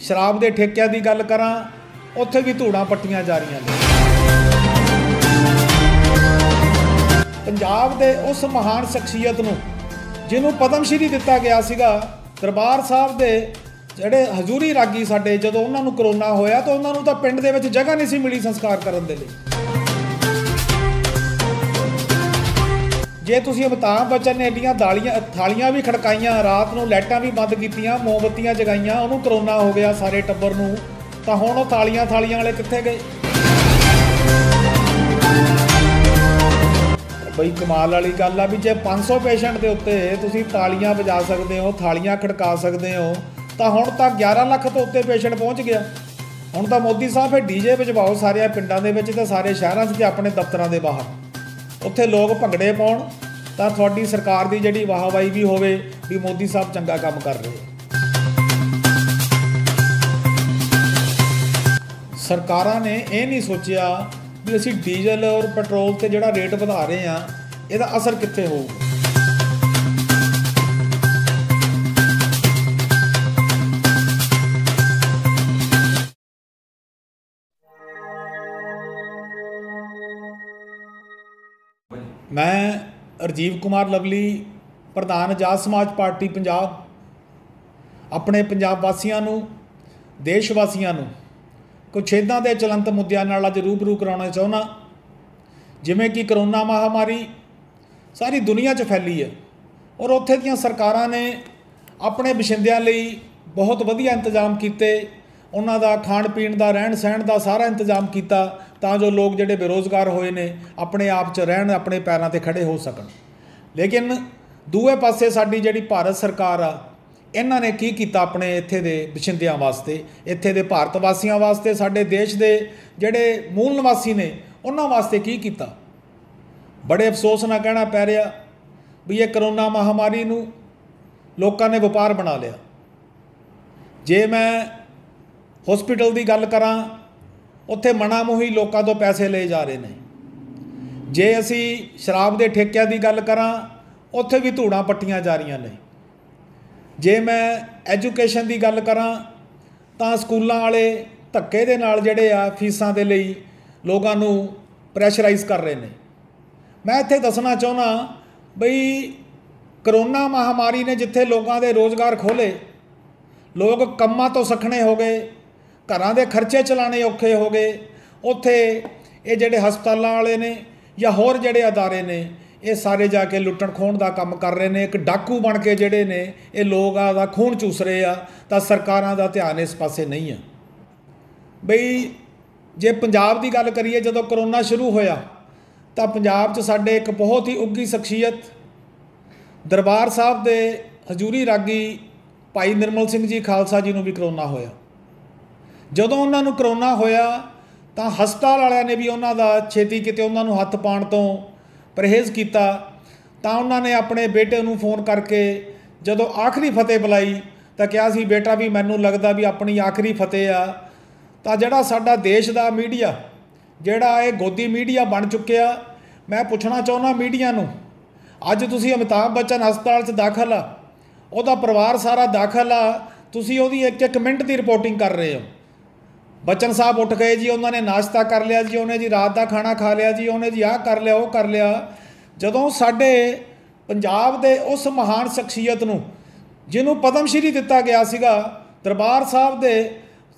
शराब के ठेकिਆਂ की गल करा उत्थे भी धूड़ां पट्टियां जा रही ने। पंजाब के उस महान शख्सियत नूं जिन्हों पद्म श्री दिता गया सीगा, दरबार साहब के ਜਿਹੜੇ हजूरी रागी साडे जदों उन्हां नूं करोना होया तो उन्हां नूं तां पिंड दे विच जगह नहीं सी मिली संस्कार करन दे लई। जे तुसीं अमिताभ बच्चन ने एडियां थालियां भी खड़काइयां, रात नूं लाइटां भी बंद कीतियां, मोमबत्तियां जगाइयां, उहनूं करोना हो गया सारे टब्बर नूं, तां हुण ओह थालियां वाले कित्थे गए? बई कमाल वाली गल आ भी जे 500 पेशेंट के उत्ते तुसीं तालियां बजा सकते हो, थालियां खड़का सकते हो, तो हुण तां 11 लाख तो उत्ते पेशेंट पहुँच गया। हुण तां मोदी साहब फिर डीजे भिजवाओ सारे पिंडां दे विच ते सारे शहरां 'च ते अपने दफ्तरां दे बाहर, उत्थे लोग भंगड़े पाउण तां तुहाडी सरकार दी जिहड़ी वाहवाही भी होवे भी मोदी साहब चंगा काम कर रहे। सरकारां ने ये नहीं सोचिया भी असीं डीजल और पेट्रोल ते जिहड़ा रेट वधा रहे हैं इहदा असर कित्थे होਊਗਾ। मैं राजीव कुमार लवली, प्रधान आजाद समाज पार्टी पंजाब, अपने पंजाब वासियों नूं, देश वासियों नूं कुछ इदां दे चलंत मुद्दिआं नाल अज रूबरू कराउणा चाहुंदा। जिवें कि करोना महामारी सारी दुनिया 'च फैली है और उत्थे दीआं सरकारां ने अपने बशिंदिआं लई बहुत वधिया इंतजाम कीते, उन्हां दा खाण पीण दा, रहण सहण दा सारा इंतजाम किया तां जो लोग जिहड़े बेरोज़गार होए ने अपने आप च रहण, अपने पैरां ते खड़े हो सकण। लेकिन दूए पासे साडी जिहड़ी भारत सरकार आ, इन्हां ने की कीता अपने इत्थे दे बशिंदिआं वास्ते, इत्थे दे भारत वासियों वास्ते, साडे देश दे जिहड़े मूल निवासी ने उन्हां वास्ते की कीता? बड़े अफसोस नाल कहना पै रिहा भी ये करोना महामारी नूं लोकां ने वपार बना लिया। जे मैं हॉस्पिटल की गल करां उत्थे मना मूही लोगों तो पैसे ले जा रहे हैं। जे असी शराब के ठेकिਆਂ की गल करां उत्थे भी धूड़ां पट्टियां जा रही ने। जे मैं एजुकेशन की गल करां तां स्कूलों वाले धक्के दे नाल जिहड़े आ फीसां दे लई लोगां नूं प्रैशराइज़ कर रहे हैं। मैं इत्थे दसना चाहुंदा बई करोना महामारी ने जिथे लोगों के रोज़गार खोले, लोग कम्मां तो सखणे हो गए, घरां दे खर्चे चलाने औखे हो गए, उत्थे ये जिहड़े हस्पतालां वाले ने या होर जिहड़े अदारे ने ये सारे जाके लुट्टण खोहण दा काम कर रहे हैं। एक डाकू बन के जिहड़े ने ये लोग दा खून चूस रहे आ, तां सरकारां दा ध्यान इस पासे नहीं है। बई जे पंजाब की गल करिए, जदों करोना शुरू होया तां पंजाब च साडे एक बहुत ही उगी शख्सियत दरबार साहब के हजूरी रागी भाई निर्मल सिंह जी खालसा जी नूं भी करोना होया। जदों उन्हां नूं करोना होया तां हस्पताल वालियां ने भी उन्हां दा छेती किते उन्हां नूं हत्थ पाउण तों परहेज़ किया। तां उन्हां ने अपने बेटे नूं फोन करके जदों आखिरी फतेह बुलाई तां कहा सी बेटा भी मैनूं लगदा भी अपनी आखिरी फतेह आ। तां जिहड़ा साडा देश दा मीडिया जिहड़ा ये गोदी मीडिया बन चुकिया, मैं पुछना चाहुंदा मीडिया नूं, अज तुसीं अमिताभ बच्चन हस्पताल च दाखल आ, उहदा परिवार सारा दाखल आ, तुसीं उहदी एक एक मिनट की रिपोर्टिंग कर रहे हो। बच्चन साहब उठ गए जी, उन्होंने नाश्ता कर लिया जी, उन्हें जी रात का खाना खा लिया जी, उन्हें जी आह कर लिया, वो कर लिया। जदों साडे पंजाब दे उस महान शख्सियत नूं जिन्हों पद्म श्री दिता गया सीगा, दरबार साहब के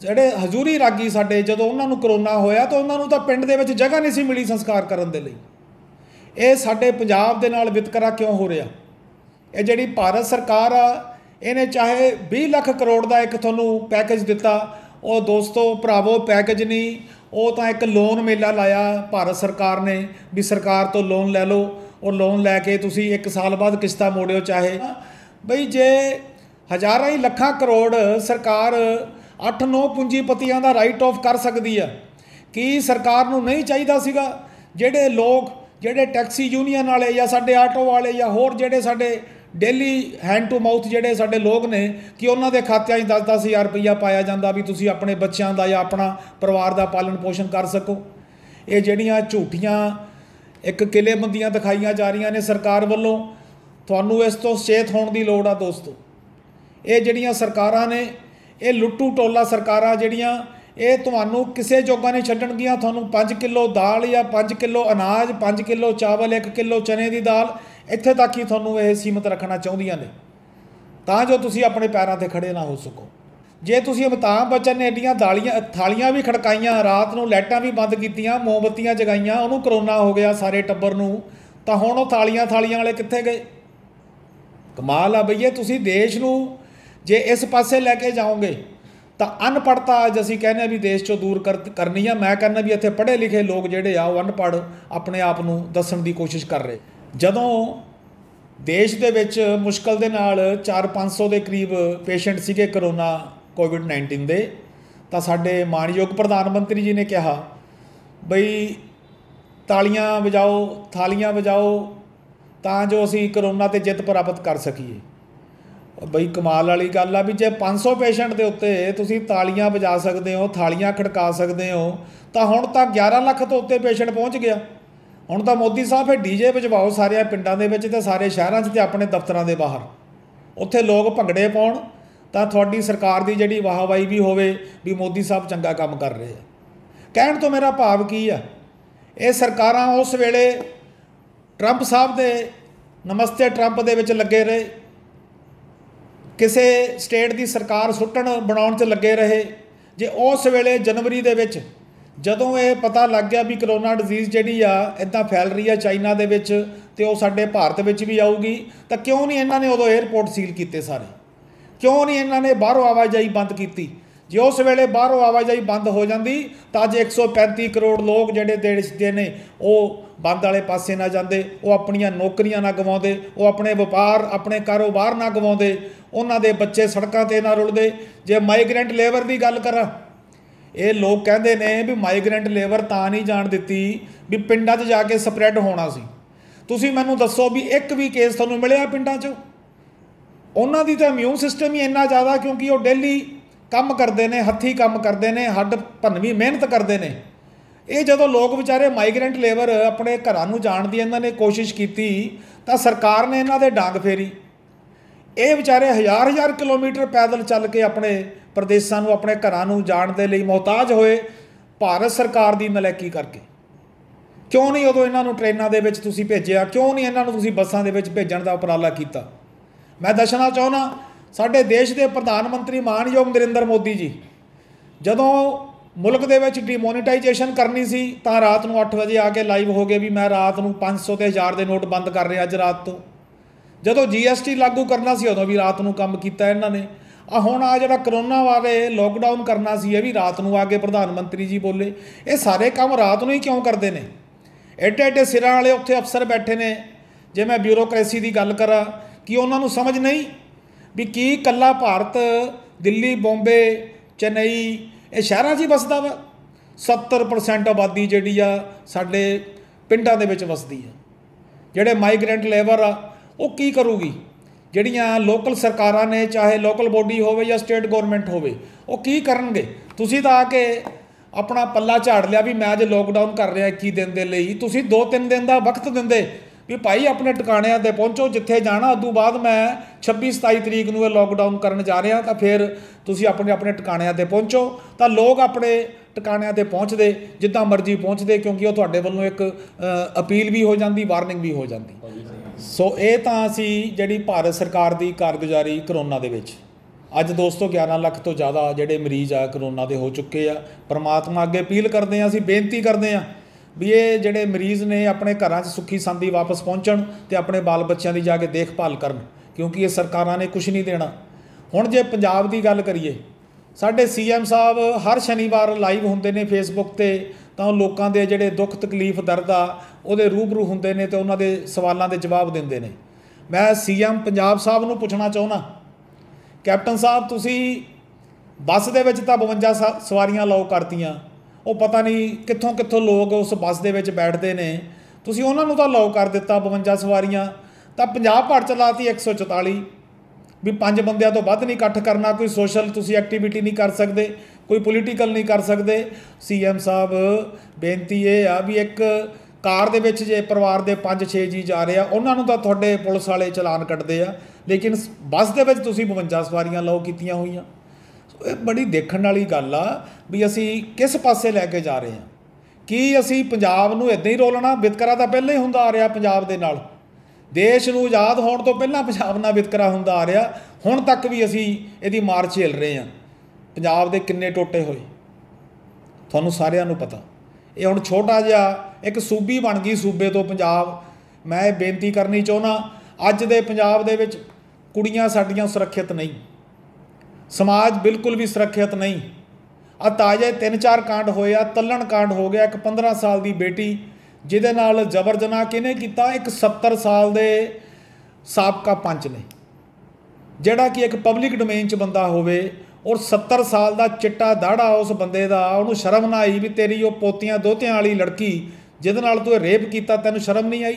जिहड़े हजूरी रागी साडे जदों उन्हां नूं करोना होया तो उन्हां नूं तां पिंड दे विच जगह नहीं सी मिली संस्कार करन दे लई। ये साडे पंजाब दे नाल वितकरा क्यों हो रहा? ये जिहड़ी भारत सरकार आ, इहने चाहे 20 लाख करोड़ का एक तुहानूं पैकेज दिता, ਉਹ ਦੋਸਤੋ ਭਰਾਵੋ पैकेज नहीं, वो तो एक लोन मेला लाया भारत सरकार ने भी सरकार तो लोन ले लो और लोन लैके तुसी 1 साल बाद किश्तां मोड़ियो। चाहे बई जे हज़ारां ही लखां करोड़ सरकार 8-9 पूंजीपतियों का राइट ऑफ कर सकती है, कि सरकार नूं नहीं चाहिदा सीगा जिहड़े लोग जिहड़े टैक्सी यूनीयन वाले या साडे आटो वाले या होर जिहड़े साडे डेली हैंड टू माउथ जिहड़े साडे लोग ने कि उन्हां दे खात्यां 'च 10-10 हज़ार रुपया पाया जांदा भी तुसीं अपने बच्चों का या अपना परिवार का पालन पोषण कर सको। ये जिहड़ियां झूठियां एक किलेबंदियां दिखाईयां जा रही ने सरकार वालों, तुहानूं इस तो सचेत होने की लोड़ आ दोस्तों। ये जिहड़ियां सरकारां ने ਇਹ ਲੁੱਟੂ ਟੋਲਾ ਸਰਕਾਰਾਂ ਜਿਹੜੀਆਂ ਇਹ ਤੁਹਾਨੂੰ ਕਿਸੇ ਜੋਗਾ ਨਹੀਂ ਛੱਡਣਗੀਆਂ। ਤੁਹਾਨੂੰ 5 ਕਿਲੋ ਦਾਲ ਜਾਂ 5 ਕਿਲੋ ਅਨਾਜ, 5 ਕਿਲੋ ਚਾਵਲ, 1 ਕਿਲੋ ਚਨੇ ਦੀ ਦਾਲ, ਇੱਥੇ ਤੱਕ ਹੀ ਤੁਹਾਨੂੰ ਇਹ ਸੀਮਤ ਰੱਖਣਾ ਚਾਹੁੰਦੀਆਂ ਨੇ ਤਾਂ ਜੋ ਤੁਸੀਂ ਆਪਣੇ ਪੈਰਾਂ 'ਤੇ ਖੜੇ ਨਾ ਹੋ ਸਕੋ। ਜੇ ਤੁਸੀਂ ਅਮਿਤਾਭ ਬੱਚਨ ਨੇ ਐਡੀਆਂ ਥਾਲੀਆਂ ਵੀ ਖੜਕਾਈਆਂ, ਰਾਤ ਨੂੰ ਲਾਈਟਾਂ ਵੀ ਬੰਦ ਕੀਤੀਆਂ, ਮੋਮਬੱਤੀਆਂ ਜਗਾਈਆਂ, ਉਹਨੂੰ ਕਰੋਨਾ ਹੋ ਗਿਆ ਸਾਰੇ ਟੱਬਰ ਨੂੰ, ਤਾਂ ਹੁਣ ਉਹ ਥਾਲੀਆਂ ਵਾਲੇ ਕਿੱਥੇ ਗਏ? ਕਮਾਲ ਆ ਬਈਏ। ਤੁਸੀਂ ਦੇਸ਼ ਨੂੰ ਜੇ ਇਸ ਪਾਸੇ ਲੈ ਕੇ ਜਾਓਗੇ ਤਾਂ ਅਨਪੜ੍ਹਤਾ ਅੱਜ ਅਸੀਂ ਕਹਿੰਦੇ ਹਾਂ ਵੀ ਦੇਸ਼ 'ਚੋਂ ਦੂਰ ਕਰਨੀ ਆ। ਮੈਂ ਕਹਿੰਦਾ ਵੀ ਇੱਥੇ ਪੜ੍ਹੇ ਲਿਖੇ ਲੋਕ ਜਿਹੜੇ ਆ ਉਹ ਅਨਪੜ੍ਹ ਆਪਣੇ ਆਪ ਨੂੰ ਦੱਸਣ ਦੀ ਕੋਸ਼ਿਸ਼ ਕਰ ਰਹੇ। ਜਦੋਂ ਦੇਸ਼ ਦੇ ਵਿੱਚ ਮੁਸ਼ਕਲ ਦੇ ਨਾਲ 400-500 ਦੇ ਕਰੀਬ ਪੇਸ਼ੈਂਟ ਸੀਗੇ ਕਰੋਨਾ ਕੋਵਿਡ-19 ਦੇ, ਤਾਂ ਸਾਡੇ ਮਾਣਯੋਗ ਪ੍ਰਧਾਨ ਮੰਤਰੀ ਜੀ ਨੇ ਕਿਹਾ ਬਈ ਤਾਲੀਆਂ ਵਜਾਓ, ਥਾਲੀਆਂ ਵਜਾਓ ਤਾਂ ਜੋ ਅਸੀਂ ਕਰੋਨਾ 'ਤੇ ਜਿੱਤ ਪ੍ਰਾਪਤ ਕਰ ਸਕੀਏ। ਬਈ ਕਮਾਲ ਵਾਲੀ ਗੱਲ ਆ ਵੀ ਜੇ 500 ਪੇਸ਼ੈਂਟ ਦੇ ਉੱਤੇ ਤੁਸੀਂ ਤਾਲੀਆਂ ਵਜਾ ਸਕਦੇ ਹੋ, ਥਾਲੀਆਂ ਖੜਕਾ ਸਕਦੇ ਹੋ, ਤਾਂ ਹੁਣ ਤਾਂ 11 ਲੱਖ ਤੋਂ ਉੱਤੇ ਪੇਸ਼ੈਂਟ ਪਹੁੰਚ ਗਿਆ। ਹੁਣ ਤਾਂ ਮੋਦੀ ਸਾਹਿਬ ਫਿਰ ਡੀਜੇ ਵਜਵਾਓ ਸਾਰਿਆਂ ਪਿੰਡਾਂ ਦੇ ਵਿੱਚ ਅਤੇ ਸਾਰੇ ਸ਼ਹਿਰਾਂ 'ਚ ਅਤੇ ਆਪਣੇ ਦਫ਼ਤਰਾਂ ਦੇ ਬਾਹਰ, ਉੱਥੇ ਲੋਕ ਭੰਗੜੇ ਪਾਉਣ ਤਾਂ ਤੁਹਾਡੀ ਸਰਕਾਰ ਦੀ ਜਿਹੜੀ ਵਾਹਵਾਹੀ ਵੀ ਹੋਵੇ ਵੀ ਮੋਦੀ ਸਾਹਿਬ ਚੰਗਾ ਕੰਮ ਕਰ ਰਹੇ ਆ। ਕਹਿਣ ਤੋਂ ਮੇਰਾ ਭਾਵ ਕੀ ਆ, ਇਹ ਸਰਕਾਰਾਂ ਉਸ ਵੇਲੇ ਟਰੰਪ ਸਾਹਿਬ ਦੇ ਨਮਸਤੇ ਟਰੰਪ ਦੇ ਵਿੱਚ ਲੱਗੇ ਰਹੇ, ਕਿਸੇ ਸਟੇਟ ਦੀ ਸਰਕਾਰ ਸੁੱਟਣ ਬਣਾਉਣ 'ਚ ਲੱਗੇ ਰਹੇ। ਜੇ ਉਸ ਵੇਲੇ ਜਨਵਰੀ ਦੇ ਵਿੱਚ ਜਦੋਂ ਇਹ ਪਤਾ ਲੱਗ ਗਿਆ ਵੀ ਕਰੋਨਾ ਡਿਜ਼ੀਜ਼ ਜਿਹੜੀ ਆ ਇੱਦਾਂ ਫੈਲ ਰਹੀ ਆ ਚਾਈਨਾ ਦੇ ਵਿੱਚ ਅਤੇ ਉਹ ਸਾਡੇ ਭਾਰਤ ਵਿੱਚ ਵੀ ਆਊਗੀ, ਤਾਂ ਕਿਉਂ ਨਹੀਂ ਇਹਨਾਂ ਨੇ ਉਦੋਂ ਏਅਰਪੋਰਟ ਸੀਲ ਕੀਤੇ ਸਾਰੇ? ਕਿਉਂ ਨਹੀਂ ਇਹਨਾਂ ਨੇ ਬਾਹਰੋਂ ਆਵਾਜਾਈ ਬੰਦ ਕੀਤੀ? ਜੇ ਉਸ ਵੇਲੇ ਬਾਹਰੋਂ ਆਵਾਜਾਈ ਬੰਦ ਹੋ ਜਾਂਦੀ ਤਾਂ ਅੱਜ 135 ਕਰੋੜ ਲੋਕ ਜਿਹੜੇ ਦੇਸ਼ ਦੇ ਨੇ ਉਹ ਬੰਦ ਵਾਲੇ ਪਾਸੇ ਨਾ ਜਾਂਦੇ, ਉਹ ਆਪਣੀਆਂ ਨੌਕਰੀਆਂ ਨਾ ਗਵਾਉਂਦੇ, ਉਹ ਆਪਣੇ ਵਪਾਰ, ਆਪਣੇ ਕਾਰੋਬਾਰ ਨਾ ਗਵਾਉਂਦੇ, ਉਹਨਾਂ ਦੇ ਬੱਚੇ ਸੜਕਾਂ 'ਤੇ ਨਾ ਰੁਲਦੇ। ਜੇ ਮਾਈਗਰੈਂਟ ਲੇਬਰ ਦੀ ਗੱਲ ਕਰਾਂ, ਇਹ ਲੋਕ ਕਹਿੰਦੇ ਨੇ ਵੀ ਮਾਈਗਰੈਂਟ ਲੇਬਰ ਤਾਂ ਨਹੀਂ ਜਾਣ ਦਿੱਤੀ ਵੀ ਪਿੰਡਾਂ 'ਚ ਜਾ ਕੇ ਸਪਰੈਡ ਹੋਣਾ ਸੀ। ਤੁਸੀਂ ਮੈਨੂੰ ਦੱਸੋ ਵੀ ਇੱਕ ਵੀ ਕੇਸ ਤੁਹਾਨੂੰ ਮਿਲਿਆ ਪਿੰਡਾਂ 'ਚ? ਉਹਨਾਂ ਦੀ ਤਾਂ ਇਮਿਊਨ ਸਿਸਟਮ ਹੀ ਇੰਨਾ ਜ਼ਿਆਦਾ, ਕਿਉਂਕਿ ਉਹ ਡੇਲੀ ਕੰਮ ਕਰਦੇ ਨੇ, ਹੱਥੀਂ ਕੰਮ ਕਰਦੇ ਨੇ, ਹੱਡ ਭੰਨਵੀਂ ਮਿਹਨਤ ਕਰਦੇ ਨੇ। ਇਹ ਜਦੋਂ ਲੋਕ ਵਿਚਾਰੇ ਮਾਈਗਰੈਂਟ ਲੇਬਰ ਆਪਣੇ ਘਰਾਂ ਨੂੰ ਜਾਣ ਦੀ ਇਹਨਾਂ ਨੇ ਕੋਸ਼ਿਸ਼ ਕੀਤੀ ਤਾਂ ਸਰਕਾਰ ਨੇ ਇਹਨਾਂ ਦੇ ਡਾਂਗ ਫੇਰੀ। ਇਹ ਵਿਚਾਰੇ ਹਜ਼ਾਰ ਕਿਲੋਮੀਟਰ ਪੈਦਲ ਚੱਲ ਕੇ ਆਪਣੇ ਪ੍ਰਦੇਸ਼ਾਂ ਨੂੰ, ਆਪਣੇ ਘਰਾਂ ਨੂੰ ਜਾਣ ਦੇ ਲਈ ਮੁਹਤਾਜ ਹੋਏ ਭਾਰਤ ਸਰਕਾਰ ਦੀ ਨਲਾਇਕੀ ਕਰਕੇ। ਕਿਉਂ ਨਹੀਂ ਉਦੋਂ ਇਹਨਾਂ ਨੂੰ ਟ੍ਰੇਨਾਂ ਦੇ ਵਿੱਚ ਤੁਸੀਂ ਭੇਜਿਆ? ਕਿਉਂ ਨਹੀਂ ਇਹਨਾਂ ਨੂੰ ਤੁਸੀਂ ਬੱਸਾਂ ਦੇ ਵਿੱਚ ਭੇਜਣ ਦਾ ਉਪਰਾਲਾ ਕੀਤਾ? ਮੈਂ ਦੱਸਣਾ ਚਾਹੁੰਦਾ, ਸਾਡੇ ਦੇਸ਼ ਦੇ ਪ੍ਰਧਾਨ ਮੰਤਰੀ ਮਾਣਯੋਗ ਨਰਿੰਦਰ ਮੋਦੀ ਜੀ ਜਦੋਂ ਮੁਲਕ ਦੇ ਵਿੱਚ ਡੀਮੋਨੀਟਾਈਜੇਸ਼ਨ ਕਰਨੀ ਸੀ ਤਾਂ ਰਾਤ ਨੂੰ 8 ਵਜੇ ਆ ਕੇ ਲਾਈਵ ਹੋ ਗਏ ਵੀ ਮੈਂ ਰਾਤ ਨੂੰ 500 ਤੇ 1000 ਦੇ ਨੋਟ ਬੰਦ ਕਰ ਰਿਹਾ ਅੱਜ ਰਾਤ ਤੋਂ। ਜਦੋਂ GST ਲਾਗੂ ਕਰਨਾ ਸੀ ਉਦੋਂ ਵੀ ਰਾਤ ਨੂੰ ਕੰਮ ਕੀਤਾ ਇਹਨਾਂ ਨੇ। ਹੁਣ ਆ ਜਿਹੜਾ ਕਰੋਨਾ ਬਾਰੇ ਲੋਕਡਾਊਨ ਕਰਨਾ ਸੀ ਇਹ ਵੀ ਰਾਤ ਨੂੰ ਆ ਕੇ ਪ੍ਰਧਾਨ ਮੰਤਰੀ ਜੀ ਬੋਲੇ। ਇਹ ਸਾਰੇ ਕੰਮ ਰਾਤ ਨੂੰ ਹੀ ਕਿਉਂ ਕਰਦੇ ਨੇ? ਐਡੇ ਸਿਰਾਂ ਵਾਲੇ ਉੱਥੇ ਅਫਸਰ ਬੈਠੇ ਨੇ। ਜੇ ਮੈਂ ਬਿਊਰੋਕ੍ਰੇਸੀ ਦੀ ਗੱਲ ਕਰਾਂ ਕਿ ਉਹਨਾਂ ਨੂੰ ਸਮਝ ਨਹੀਂ ਵੀ ਕੀ ਇਕੱਲਾ ਭਾਰਤ ਦਿੱਲੀ, ਬੰਬੇ, ਚੇਨਈ ਇਹ ਸ਼ਹਿਰਾਂ 'ਚ ਹੀ ਵਸਦਾ ਵਾ? 70% ਆਬਾਦੀ ਜਿਹੜੀ ਆ ਸਾਡੇ ਪਿੰਡਾਂ ਦੇ ਵਿੱਚ ਵਸਦੀ ਆ। ਜਿਹੜੇ ਮਾਈਗਰੈਂਟ ਲੇਬਰ ਆ ਉਹ ਕੀ ਕਰੂਗੀ? ਜਿਹੜੀਆਂ ਲੋਕਲ ਸਰਕਾਰਾਂ ਨੇ, ਚਾਹੇ ਲੋਕਲ ਬੋਡੀ ਹੋਵੇ ਜਾਂ ਸਟੇਟ ਗੌਰਮੈਂਟ ਹੋਵੇ, ਉਹ ਕੀ ਕਰਨਗੇ? ਤੁਸੀਂ ਤਾਂ ਆ ਕੇ ਆਪਣਾ ਪੱਲਾ ਝਾੜ ਲਿਆ ਵੀ ਮੈਂ ਅੱਜ ਲੋਕਡਾਊਨ ਕਰ ਰਿਹਾ 21 ਦਿਨ ਦੇ ਲਈ। ਤੁਸੀਂ 2-3 ਦਿਨ ਦਾ ਵਕਤ ਦਿੰਦੇ ਵੀ ਭਾਈ ਆਪਣੇ ਟਿਕਾਣਿਆਂ 'ਤੇ ਪਹੁੰਚੋ ਜਿੱਥੇ ਜਾਣਾ। ਉਦੋਂ ਬਾਅਦ ਮੈਂ 26-27 ਤਰੀਕ ਨੂੰ ਇਹ ਲੋਕਡਾਊਨ ਕਰਨ ਜਾ ਰਿਹਾ, ਤਾਂ ਫਿਰ ਤੁਸੀਂ ਆਪਣੇ ਟਿਕਾਣਿਆਂ 'ਤੇ ਪਹੁੰਚੋ। ਤਾਂ ਲੋਕ ਆਪਣੇ ਟਿਕਾਣਿਆਂ 'ਤੇ ਪਹੁੰਚਦੇ ਜਿੱਦਾਂ ਮਰਜ਼ੀ ਪਹੁੰਚਦੇ, ਕਿਉਂਕਿ ਉਹ ਤੁਹਾਡੇ ਵੱਲੋਂ ਇੱਕ ਅਪੀਲ ਵੀ ਹੋ ਜਾਂਦੀ, ਵਾਰਨਿੰਗ ਵੀ ਹੋ ਜਾਂਦੀ। ਸੋ ਇਹ ਤਾਂ ਅਸੀਂ ਜਿਹੜੀ ਭਾਰਤ ਸਰਕਾਰ ਦੀ ਕਾਰਗੁਜ਼ਾਰੀ ਕਰੋਨਾ ਦੇ ਵਿੱਚ ਅੱਜ ਦੋਸਤੋ 11 ਲੱਖ ਤੋਂ ਜ਼ਿਆਦਾ ਜਿਹੜੇ ਮਰੀਜ਼ ਆ ਕਰੋਨਾ ਦੇ ਹੋ ਚੁੱਕੇ ਆ। ਪਰਮਾਤਮਾ ਅੱਗੇ ਅਪੀਲ ਕਰਦੇ ਹਾਂ, ਅਸੀਂ ਬੇਨਤੀ ਕਰਦੇ ਹਾਂ ਵੀ ਇਹ ਜਿਹੜੇ ਮਰੀਜ਼ ਨੇ ਆਪਣੇ ਘਰਾਂ 'ਚ ਸੁੱਖੀ ਸੰਦੀ ਵਾਪਸ ਪਹੁੰਚਣ ਅਤੇ ਆਪਣੇ ਬਾਲ ਬੱਚਿਆਂ ਦੀ ਜਾ ਕੇ ਦੇਖਭਾਲ ਕਰਨ, ਕਿਉਂਕਿ ਇਹ ਸਰਕਾਰਾਂ ਨੇ ਕੁਛ ਨਹੀਂ ਦੇਣਾ। ਹੁਣ ਜੇ ਪੰਜਾਬ ਦੀ ਗੱਲ ਕਰੀਏ, ਸਾਡੇ CM ਸਾਹਿਬ ਹਰ ਸ਼ਨੀਵਾਰ ਲਾਈਵ ਹੁੰਦੇ ਨੇ ਫੇਸਬੁੱਕ 'ਤੇ, ਤਾਂ ਉਹ ਲੋਕਾਂ ਦੇ ਜਿਹੜੇ ਦੁੱਖ ਤਕਲੀਫ ਦਰਦ ਆ ਉਹਦੇ ਰੂਬਰੂ ਹੁੰਦੇ ਨੇ ਅਤੇ ਉਹਨਾਂ ਦੇ ਸਵਾਲਾਂ ਦੇ ਜਵਾਬ ਦਿੰਦੇ ਨੇ। ਮੈਂ CM ਪੰਜਾਬ ਸਾਹਿਬ ਨੂੰ ਪੁੱਛਣਾ ਚਾਹੁੰਦਾ, ਕੈਪਟਨ ਸਾਹਿਬ ਤੁਸੀਂ ਬੱਸ ਦੇ ਵਿੱਚ ਤਾਂ 52 ਸਵਾਰੀਆਂ ਅਲਾਓ ਕਰਤੀਆਂ, ਉਹ ਪਤਾ ਨਹੀਂ ਕਿੱਥੋਂ ਲੋਕ ਉਸ ਬੱਸ ਦੇ ਵਿੱਚ ਬੈਠਦੇ ਨੇ, ਤੁਸੀਂ ਉਹਨਾਂ ਨੂੰ ਤਾਂ ਅਲਾਓ ਕਰ ਦਿੱਤਾ 52 ਸਵਾਰੀਆਂ, ਤਾਂ ਪੰਜਾਬ ਭਰ ਚਲਾਤੀ 144 ਵੀ 5 ਬੰਦਿਆਂ ਤੋਂ ਵੱਧ ਨਹੀਂ ਇਕੱਠ ਕਰਨਾ, ਕੋਈ ਸੋਸ਼ਲ ਤੁਸੀਂ ਐਕਟੀਵਿਟੀ ਨਹੀਂ ਕਰ ਸਕਦੇ, ਕੋਈ ਪੋਲੀਟੀਕਲ ਨਹੀਂ ਕਰ ਸਕਦੇ। CM ਸਾਹਿਬ ਬੇਨਤੀ ਇਹ ਆ ਵੀ ਇੱਕ ਕਾਰ ਦੇ ਵਿੱਚ ਜੇ ਪਰਿਵਾਰ ਦੇ 5-6 ਜੀ ਜਾ ਰਹੇ ਆ ਉਹਨਾਂ ਨੂੰ ਤਾਂ ਤੁਹਾਡੇ ਪੁਲਿਸ ਵਾਲੇ ਚਲਾਨ ਕੱਟਦੇ ਆ, ਲੇਕਿਨ ਬੱਸ ਦੇ ਵਿੱਚ ਤੁਸੀਂ 52 ਸਵਾਰੀਆਂ ਅਲਾਓ ਕੀਤੀਆਂ ਹੋਈਆਂ। ਇਹ ਬੜੀ ਦੇਖਣ ਵਾਲੀ ਗੱਲ ਆ ਵੀ ਅਸੀਂ ਕਿਸ ਪਾਸੇ ਲੈ ਕੇ ਜਾ ਰਹੇ ਹਾਂ। ਕੀ ਅਸੀਂ ਪੰਜਾਬ ਨੂੰ ਇੱਦਾਂ ਹੀ ਰੋਲਣਾ? ਵਿਤਕਰਾ ਤਾਂ ਪਹਿਲਾਂ ਹੀ ਹੁੰਦਾ ਆ ਰਿਹਾ ਪੰਜਾਬ ਦੇ ਨਾਲ। ਦੇਸ਼ ਨੂੰ ਆਜ਼ਾਦ ਹੋਣ ਤੋਂ ਪਹਿਲਾਂ ਪੰਜਾਬ ਨਾਲ ਵਿਤਕਰਾ ਹੁੰਦਾ ਆ ਰਿਹਾ, ਹੁਣ ਤੱਕ ਵੀ ਅਸੀਂ ਇਹਦੀ ਮਾਰ ਝੇਲ ਰਹੇ ਹਾਂ। ਪੰਜਾਬ ਦੇ ਕਿੰਨੇ ਟੋਟੇ ਹੋਏ ਤੁਹਾਨੂੰ ਸਾਰਿਆਂ ਨੂੰ ਪਤਾ। ਇਹ ਹੁਣ ਛੋਟਾ ਜਿਹਾ ਇੱਕ ਸੂਬੀ ਬਣ ਗਈ ਸੂਬੇ ਤੋਂ ਪੰਜਾਬ। ਮੈਂ ਇਹ ਬੇਨਤੀ ਕਰਨੀ ਚਾਹੁੰਦਾ, ਅੱਜ ਦੇ ਪੰਜਾਬ ਦੇ ਵਿੱਚ ਕੁੜੀਆਂ ਸਾਡੀਆਂ ਸੁਰੱਖਿਅਤ ਨਹੀਂ, ਸਮਾਜ ਬਿਲਕੁਲ ਵੀ ਸੁਰੱਖਿਅਤ ਨਹੀਂ। ਆ ਤਾਜ਼ੇ 3-4 ਕਾਂਡ ਹੋਏ ਆ। ਤੱਲਣ ਕਾਂਡ ਹੋ ਗਿਆ, ਇੱਕ 15 ਸਾਲ ਦੀ ਬੇਟੀ ਜਿਹਦੇ ਨਾਲ ਜ਼ਬਰ ਜਨਾਹ ਕਿਹਨੇ ਕੀਤਾ? ਇੱਕ 70 ਸਾਲ ਦੇ ਸਾਬਕਾ ਪੰਚ ਨੇ, ਜਿਹੜਾ ਕਿ ਇੱਕ ਪਬਲਿਕ ਡੋਮੇਨ 'ਚ ਬੰਦਾ ਹੋਵੇ ਔਰ 70 ਸਾਲ ਦਾ ਚਿੱਟਾ ਦਾੜਾ ਉਸ ਬੰਦੇ ਦਾ। ਉਹਨੂੰ ਸ਼ਰਮ ਨਾ ਆਈ ਵੀ ਤੇਰੀ ਉਹ ਪੋਤੀਆਂ ਦੋਤਿਆਂ ਵਾਲੀ ਲੜਕੀ ਜਿਹਦੇ ਨਾਲ ਤੂੰ ਰੇਪ ਕੀਤਾ, ਤੈਨੂੰ ਸ਼ਰਮ ਨਹੀਂ ਆਈ?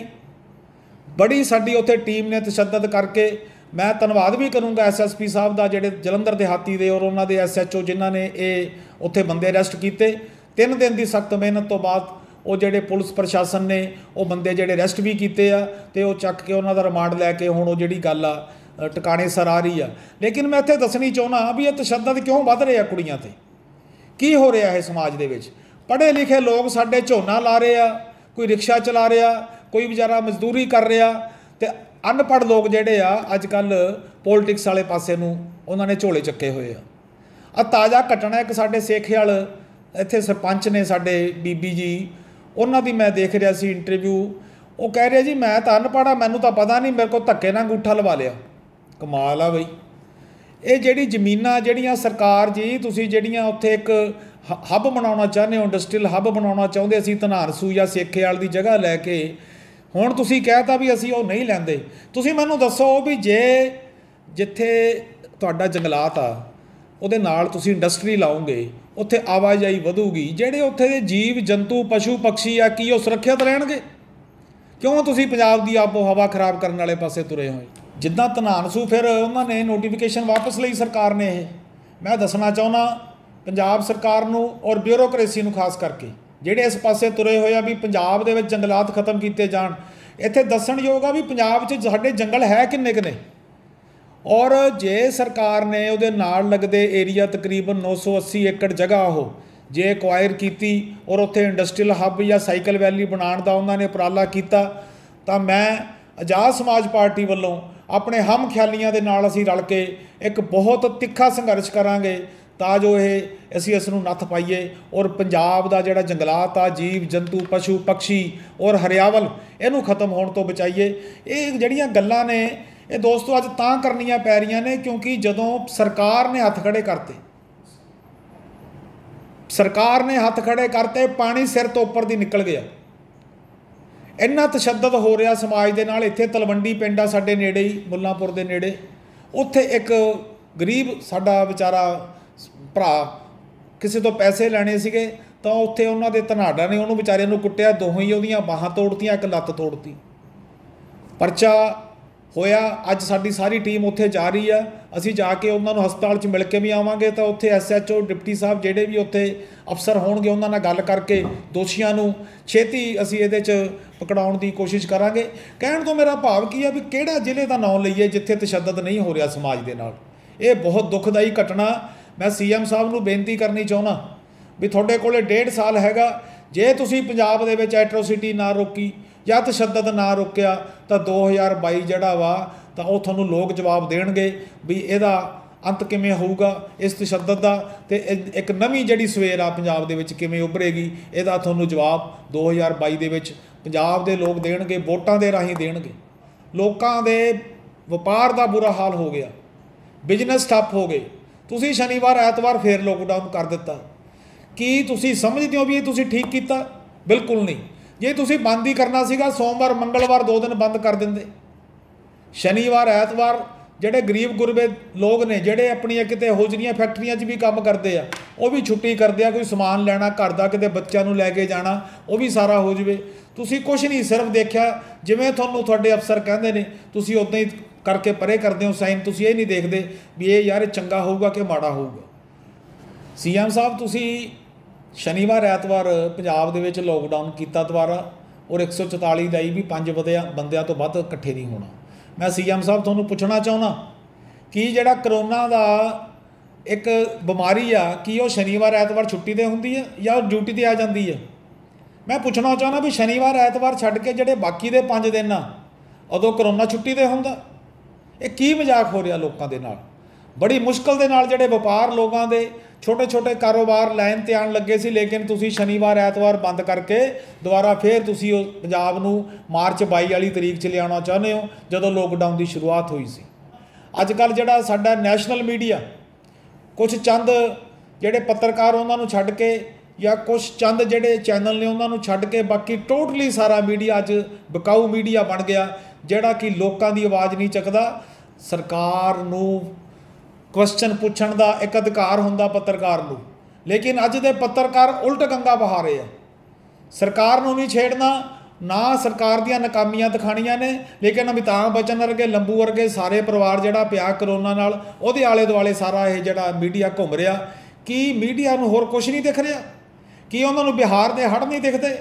ਬੜੀ ਸਾਡੀ ਉੱਥੇ ਟੀਮ ਨੇ ਤਸ਼ੱਦਦ ਕਰਕੇ। ਮੈਂ ਧੰਨਵਾਦ ਵੀ ਕਰੂੰਗਾ SSP ਸਾਹਿਬ ਦਾ, ਜਿਹੜੇ ਜਲੰਧਰ ਦੇਹਾਤੀ ਦੇ ਔਰ ਉਹਨਾਂ ਦੇ SHO ਜਿਨ੍ਹਾਂ ਨੇ ਇਹ ਉੱਥੇ ਬੰਦੇ ਅਰੈਸਟ ਕੀਤੇ। 3 ਦਿਨ ਦੀ ਸਖਤ ਮਿਹਨਤ ਤੋਂ ਬਾਅਦ ਉਹ ਜਿਹੜੇ ਪੁਲਿਸ ਪ੍ਰਸ਼ਾਸਨ ਨੇ ਉਹ ਬੰਦੇ ਜਿਹੜੇ ਅਰੈਸਟ ਵੀ ਕੀਤੇ ਆ ਅਤੇ ਉਹ ਚੱਕ ਕੇ ਉਹਨਾਂ ਦਾ ਰਿਮਾਂਡ ਲੈ ਕੇ ਹੁਣ ਉਹ ਜਿਹੜੀ ਗੱਲ ਆ ਟਿਕਾਣੇ ਸਰ ਆ ਰਹੀ ਆ। ਲੇਕਿਨ ਮੈਂ ਇੱਥੇ ਦੱਸਣੀ ਚਾਹੁੰਦਾ ਵੀ ਇਹ ਤਸ਼ੱਦਦ ਕਿਉਂ ਵੱਧ ਰਿਹਾ ਕੁੜੀਆਂ 'ਤੇ? ਕੀ ਹੋ ਰਿਹਾ ਹੈ ਸਮਾਜ ਦੇ ਵਿੱਚ? ਪੜ੍ਹੇ ਲਿਖੇ ਲੋਕ ਸਾਡੇ ਝੋਨਾ ਲਾ ਰਹੇ ਆ, ਕੋਈ ਰਿਕਸ਼ਾ ਚਲਾ ਰਿਹਾ, ਕੋਈ ਵਿਚਾਰਾ ਮਜ਼ਦੂਰੀ ਕਰ ਰਿਹਾ, ਅਤੇ ਅਨਪੜ੍ਹ ਲੋਕ ਜਿਹੜੇ ਆ ਅੱਜ ਕੱਲ੍ਹ ਪੋਲੀਟਿਕਸ ਵਾਲੇ ਪਾਸੇ ਨੂੰ ਉਹਨਾਂ ਨੇ ਝੋਲੇ ਚੱਕੇ ਹੋਏ ਆ। ਆ ਤਾਜ਼ਾ ਘਟਨਾ ਇੱਕ ਸਾਡੇ ਸੇਖੇਵਾਲ ਇੱਥੇ ਸਰਪੰਚ ਨੇ ਸਾਡੇ ਬੀਬੀ ਜੀ, ਉਹਨਾਂ ਦੀ ਮੈਂ ਦੇਖ ਰਿਹਾ ਸੀ ਇੰਟਰਵਿਊ। ਉਹ ਕਹਿ ਰਿਹਾ ਜੀ ਮੈਂ ਤਾਂ ਅਨਪੜ੍ਹ ਆ, ਮੈਨੂੰ ਤਾਂ ਪਤਾ ਨਹੀਂ, ਮੇਰੇ ਕੋਲ ਧੱਕੇ ਨਾਲ ਅੰਗੂਠਾ ਲਵਾ ਲਿਆ। ਕਮਾਲ ਆ ਬਈ। ਇਹ ਜਿਹੜੀ ਜ਼ਮੀਨਾਂ ਜਿਹੜੀਆਂ ਸਰਕਾਰ ਜੀ ਤੁਸੀਂ ਜਿਹੜੀਆਂ ਉੱਥੇ ਇੱਕ ਹੱਬ ਬਣਾਉਣਾ ਚਾਹੁੰਦੇ ਹੋ, ਇੰਡਸਟਰੀਅਲ ਹੱਬ ਬਣਾਉਣਾ ਚਾਹੁੰਦੇ ਅਸੀਂ ਧਨਾਰਸੂ ਜਾਂ ਸੇਖੇਵਾਲ ਦੀ ਜਗ੍ਹਾ ਲੈ ਕੇ, ਹੁਣ ਤੁਸੀਂ ਕਹਿਤਾ ਵੀ ਅਸੀਂ ਉਹ ਨਹੀਂ ਲੈਂਦੇ। ਤੁਸੀਂ ਮੈਨੂੰ ਦੱਸੋ ਵੀ ਜੇ ਜਿੱਥੇ ਤੁਹਾਡਾ ਜੰਗਲਾਤ ਆ ਉਹਦੇ ਨਾਲ ਤੁਸੀਂ ਇੰਡਸਟਰੀ ਲਾਓਗੇ, ਉੱਥੇ ਆਵਾਜਾਈ ਵਧੂਗੀ, ਜਿਹੜੇ ਉੱਥੇ ਦੇ ਜੀਵ ਜੰਤੂ ਪਸ਼ੂ ਪਕਸ਼ੀ ਆ ਕੀ ਉਹ ਸੁਰੱਖਿਅਤ ਰਹਿਣਗੇ? ਕਿਉਂ ਤੁਸੀਂ ਪੰਜਾਬ ਦੀ ਆਬੋ ਹਵਾ ਖਰਾਬ ਕਰਨ ਵਾਲੇ ਪਾਸੇ ਤੁਰੇ ਹੋਏ? ਜਿੱਦਾਂ ਧਨਾਰਸੂ ਫਿਰ ਉਹਨਾਂ ਨੇ ਨੋਟੀਫਿਕੇਸ਼ਨ ਵਾਪਸ ਲਈ ਸਰਕਾਰ ਨੇ। ਇਹ ਮੈਂ ਦੱਸਣਾ ਚਾਹੁੰਦਾ ਪੰਜਾਬ ਸਰਕਾਰ ਨੂੰ ਔਰ ਬਿਊਰੋਕਰੇਸੀ ਨੂੰ ਖਾਸ ਕਰਕੇ, ਜਿਹੜੇ ਇਸ ਪਾਸੇ ਤੁਰੇ ਹੋਏ ਆ ਵੀ ਪੰਜਾਬ ਦੇ ਵਿੱਚ ਜੰਗਲਾਤ ਖਤਮ ਕੀਤੇ ਜਾਣ। ਇੱਥੇ ਦੱਸਣਯੋਗ ਆ ਵੀ ਪੰਜਾਬ 'ਚ ਸਾਡੇ ਜੰਗਲ ਹੈ ਕਿੰਨੇ ਕੁ ਨੇ, ਔਰ ਜੇ ਸਰਕਾਰ ਨੇ ਉਹਦੇ ਨਾਲ ਲੱਗਦੇ ਏਰੀਆ ਤਕਰੀਬਨ 980 ਏਕੜ ਜਗ੍ਹਾ ਉਹ ਜੇ ਐਕਵਾਇਰ ਕੀਤੀ ਔਰ ਉੱਥੇ ਇੰਡਸਟਰੀਅਲ ਹੱਬ ਜਾਂ ਸਾਈਕਲ ਵੈਲੀ ਬਣਾਉਣ ਦਾ ਉਹਨਾਂ ਨੇ ਉਪਰਾਲਾ ਕੀਤਾ, ਤਾਂ ਮੈਂ ਆਜ਼ਾਦ ਸਮਾਜ ਪਾਰਟੀ ਵੱਲੋਂ ਆਪਣੇ ਹਮ ਖਿਆਲੀਆਂ ਦੇ ਨਾਲ ਅਸੀਂ ਰਲ ਕੇ ਇੱਕ ਬਹੁਤ ਤਿੱਖਾ ਸੰਘਰਸ਼ ਕਰਾਂਗੇ ਤਾਂ ਜੋ ਅਸੀਂ ਇਸ ਨੂੰ ਨੱਥ ਪਾਈਏ ਔਰ ਪੰਜਾਬ ਦਾ ਜਿਹੜਾ ਜੰਗਲਾਤ ਆ, ਜੀਵ ਜੰਤੂ ਪਸ਼ੂ ਪਕਸ਼ੀ ਔਰ ਹਰਿਆਵਲ, ਇਹਨੂੰ ਖਤਮ ਹੋਣ ਤੋਂ ਬਚਾਈਏ। ਇਹ ਜਿਹੜੀਆਂ ਗੱਲਾਂ ਨੇ ਇਹ ਦੋਸਤੋ ਅੱਜ ਤਾਂ ਕਰਨੀਆਂ ਪੈ ਰਹੀਆਂ ਨੇ ਕਿਉਂਕਿ ਜਦੋਂ ਸਰਕਾਰ ਨੇ ਹੱਥ ਖੜੇ ਕਰਤੇ, ਪਾਣੀ ਸਿਰ ਤੋਂ ਉੱਪਰ ਦੀ ਨਿਕਲ ਗਿਆ। ਇੰਨਾ ਤਸ਼ੱਦਦ ਹੋ ਰਿਹਾ ਸਮਾਜ ਦੇ ਨਾਲ। ਇੱਥੇ ਤਲਵੰਡੀ ਪਿੰਡ ਆ ਸਾਡੇ ਨੇੜੇ ਹੀ, ਮੁੱਲਾਂਪੁਰ ਦੇ ਨੇੜੇ, ਉੱਥੇ ਇੱਕ ਗਰੀਬ ਸਾਡਾ ਵਿਚਾਰਾ ਭਰਾ ਕਿਸੇ ਤੋਂ ਪੈਸੇ ਲੈਣੇ ਸੀਗੇ ਤਾਂ ਉੱਥੇ ਉਹਨਾਂ ਦੇ ਧਨਾਡਾ ਨੇ ਉਹਨੂੰ ਵਿਚਾਰਿਆਂ ਨੂੰ ਕੁੱਟਿਆ, ਦੋਹੋਂ ਹੀ ਉਹਦੀਆਂ ਬਾਹਾਂ ਤੋੜਤੀਆਂ, ਇੱਕ ਲੱਤ ਤੋੜਤੀ। ਪਰਚਾ ਹੋਇਆ। ਅੱਜ ਸਾਡੀ ਸਾਰੀ ਟੀਮ ਉੱਥੇ ਜਾ ਰਹੀ ਆ। ਅਸੀਂ ਜਾ ਕੇ ਉਹਨਾਂ ਨੂੰ ਹਸਪਤਾਲ 'ਚ ਮਿਲ ਕੇ ਵੀ ਆਵਾਂਗੇ ਤਾਂ ਉੱਥੇ SHO ਡਿਪਟੀ ਸਾਹਿਬ ਜਿਹੜੇ ਵੀ ਉੱਥੇ ਅਫਸਰ ਹੋਣਗੇ ਉਹਨਾਂ ਨਾਲ ਗੱਲ ਕਰਕੇ ਦੋਸ਼ੀਆਂ ਨੂੰ ਛੇਤੀ ਅਸੀਂ ਇਹਦੇ 'ਚ ਪਕੜਾਉਣ ਦੀ ਕੋਸ਼ਿਸ਼ ਕਰਾਂਗੇ। ਕਹਿਣ ਤੋਂ ਮੇਰਾ ਭਾਵ ਕੀ ਆ ਵੀ ਕਿਹੜਾ ਜ਼ਿਲ੍ਹੇ ਦਾ ਨਾਂ ਲਈਏ ਜਿੱਥੇ ਤਸ਼ੱਦਦ ਨਹੀਂ ਹੋ ਰਿਹਾ ਸਮਾਜ ਦੇ ਨਾਲ। ਇਹ ਬਹੁਤ ਦੁਖਦਾਈ ਘਟਨਾ। ਮੈਂ CM ਸਾਹਿਬ ਨੂੰ ਬੇਨਤੀ ਕਰਨੀ ਚਾਹੁੰਦਾ ਵੀ ਤੁਹਾਡੇ ਕੋਲ 1.5 ਸਾਲ ਹੈਗਾ, ਜੇ ਤੁਸੀਂ ਪੰਜਾਬ ਦੇ ਵਿੱਚ ਐਟਰੋਸਿਟੀ ਨਾ ਰੋਕੀ ਜਾਂ ਤਸ਼ੱਦਦ ਨਾ ਰੋਕਿਆ ਤਾਂ 2022 ਜਿਹੜਾ ਵਾ ਤਾਂ ਉਹ ਤੁਹਾਨੂੰ ਲੋਕ ਜਵਾਬ ਦੇਣਗੇ ਵੀ ਇਹਦਾ ਅੰਤ ਕਿਵੇਂ ਹੋਊਗਾ ਇਸ ਤਸ਼ੱਦਦ ਦਾ, ਅਤੇ ਇੱਕ ਨਵੀਂ ਜਿਹੜੀ ਸਵੇਰ ਆ ਪੰਜਾਬ ਦੇ ਵਿੱਚ ਕਿਵੇਂ ਉੱਭਰੇਗੀ, ਇਹਦਾ ਤੁਹਾਨੂੰ ਜਵਾਬ 2022 ਦੇ ਵਿੱਚ ਪੰਜਾਬ ਦੇ ਲੋਕ ਦੇਣਗੇ, ਵੋਟਾਂ ਦੇ ਰਾਹੀਂ ਦੇਣਗੇ। ਲੋਕਾਂ ਦੇ ਵਪਾਰ ਦਾ ਬੁਰਾ ਹਾਲ ਹੋ ਗਿਆ, ਬਿਜ਼ਨਸ ਠੱਪ ਹੋ ਗਏ। ਤੁਸੀਂ ਸ਼ਨੀਵਾਰ ਐਤਵਾਰ ਫੇਰ ਲੋਕਡਾਊਨ ਕਰ ਦਿੱਤਾ। ਕੀ ਤੁਸੀਂ ਸਮਝਦੇ ਹੋ ਵੀ ਇਹ ਤੁਸੀਂ ਠੀਕ ਕੀਤਾ? ਬਿਲਕੁਲ ਨਹੀਂ। ਜੇ ਤੁਸੀਂ ਬੰਦ ਹੀ ਕਰਨਾ ਸੀਗਾ, ਸੋਮਵਾਰ ਮੰਗਲਵਾਰ 2 ਦਿਨ ਬੰਦ ਕਰ ਦਿੰਦੇ। ਸ਼ਨੀਵਾਰ ਐਤਵਾਰ ਜਿਹੜੇ ਗਰੀਬ ਗੁਰਬੇ ਲੋਕ ਨੇ, ਜਿਹੜੇ ਆਪਣੀਆਂ ਕਿਤੇ ਇਹੋ ਜਿਹੀਆਂ ਫੈਕਟਰੀਆਂ 'ਚ ਵੀ ਕੰਮ ਕਰਦੇ ਆ, ਉਹ ਵੀ ਛੁੱਟੀ ਕਰਦੇ ਆ। ਕੋਈ ਸਮਾਨ ਲੈਣਾ ਘਰ ਦਾ, ਕਿਤੇ ਬੱਚਿਆਂ ਨੂੰ ਲੈ ਕੇ ਜਾਣਾ, ਉਹ ਵੀ ਸਾਰਾ ਹੋ ਜਾਵੇ। ਤੁਸੀਂ ਕੁਛ ਨਹੀਂ, ਸਿਰਫ ਦੇਖਿਆ ਜਿਵੇਂ ਤੁਹਾਨੂੰ ਤੁਹਾਡੇ ਅਫਸਰ ਕਹਿੰਦੇ ਨੇ ਤੁਸੀਂ ਉੱਦਾਂ ਹੀ ਕਰਕੇ ਪਰੇ ਕਰਦੇ ਹੋ ਸਾਈਨ। ਤੁਸੀਂ ਇਹ ਨਹੀਂ ਦੇਖਦੇ ਵੀ ਇਹ ਯਾਰ ਚੰਗਾ ਹੋਊਗਾ ਕਿ ਮਾੜਾ ਹੋਊਗਾ। CM ਸਾਹਿਬ ਤੁਸੀਂ ਸ਼ਨੀਵਾਰ ਐਤਵਾਰ ਪੰਜਾਬ ਦੇ ਵਿੱਚ ਲੋਕਡਾਊਨ ਕੀਤਾ ਦੁਬਾਰਾ, ਔਰ 144 ਦਾ ਵੀ 5 ਬੰਦਿਆਂ ਤੋਂ ਵੱਧ ਇਕੱਠੇ ਨਹੀਂ ਹੋਣਾ। ਮੈਂ CM ਸਾਹਿਬ ਤੁਹਾਨੂੰ ਪੁੱਛਣਾ ਚਾਹੁੰਦਾ ਕਿ ਜਿਹੜਾ ਕਰੋਨਾ ਦਾ एक बिमारी आ कि वो शनिवार ऐतवार छुट्टी ते हुंदी है या ड्यूटी ते आ जाती है। मैं पूछना चाहना भी शनिवार ऐतवार छड्ड के ਜਿਹੜੇ बाकी ਦੇ 5 दिन आ उदों करोना छुट्टी ते हुंदा। ਇਹ ਕੀ मजाक हो रहा लोगों के नाल। बड़ी मुश्किल ਦੇ ਨਾਲ ਜਿਹੜੇ ਵਪਾਰ ਲੋਕਾਂ ਦੇ छोटे छोटे कारोबार लाइन ते आण लगे सी, लेकिन तुसी शनिवार ऐतवार बंद करके दोबारा फिर तुसी पंजाब नूं मार्च 22 वाली तरीक च लियाना चाहुंदे हो जदों लॉकडाउन की शुरुआत हुई सी। अजकल जिहड़ा साडा नैशनल मीडिया कुछ चंद जिहड़े पत्रकार उन्होंने छड्ड के या कुछ चंद जिहड़े चैनल ने उन्होंने छड्ड के बाकी टोटली सारा मीडिया अज बिकाऊ मीडिया बन गया, जिहड़ा कि लोकां दी आवाज़ नहीं चकदा। सरकार नूं क्वेश्चन पूछण दा एक अधिकार हुंदा पत्रकार नूं, लेकिन अज दे पत्रकार उल्ट गंगा बहा रहे हैं। सरकार नूं नहीं छेड़ना, ना सरकार दीयां नाकामियां दिखाणियां ने, लेकिन अमिताभ बच्चन वर्गे लंबू वर्गे सारे परिवार जिहड़ा पिया करोना नाल उहदे आले दुआले सारा ये जिहड़ा मीडिया घुम रहा। कि मीडिया नूं होर कुछ नहीं दिख रहा? कि उन्हां नूं बिहार दे हड़ नहीं दिखते?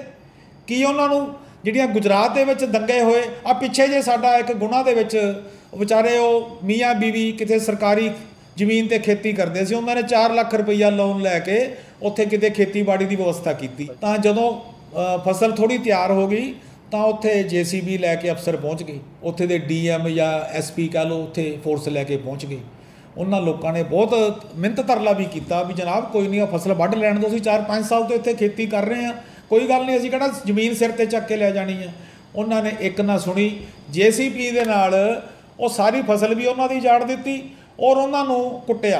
कि उन्हां नूं जिहड़ियां गुजरात दे विच दंगे होए आ पिछे जे साडा एक गुना दे विच विचारे वो मियाँ बीवी किते सरकारी ਜ਼ਮੀਨ ਤੇ खेती करते सी, उन्होंने 4 ਲੱਖ रुपया लोन लैके उत्थे किते खेतीबाड़ी की व्यवस्था की। तो जदों फसल थोड़ी तैयार हो गई तो उत्थे JCB लैके अफसर पहुँच गए, उत्थे दे DM या SP कह लो उत्थे फोर्स लैके पहुँच गए। उन्होंने लोगों ने बहुत मिहनत तरला भी किया भी जनाब कोई नहीं फसल वढ़ लैण दो, 4-5 साल तो इत्थे खेती कर रहे हैं, कोई गल नहीं, असीं किहड़ा जमीन सिर ते चक के लै जानी है। उन्होंने एक ना सुनी, JCB दे नाल वो सारी फसल भी उन्हों दी जाड़ दी और उन्होंने कुटिया,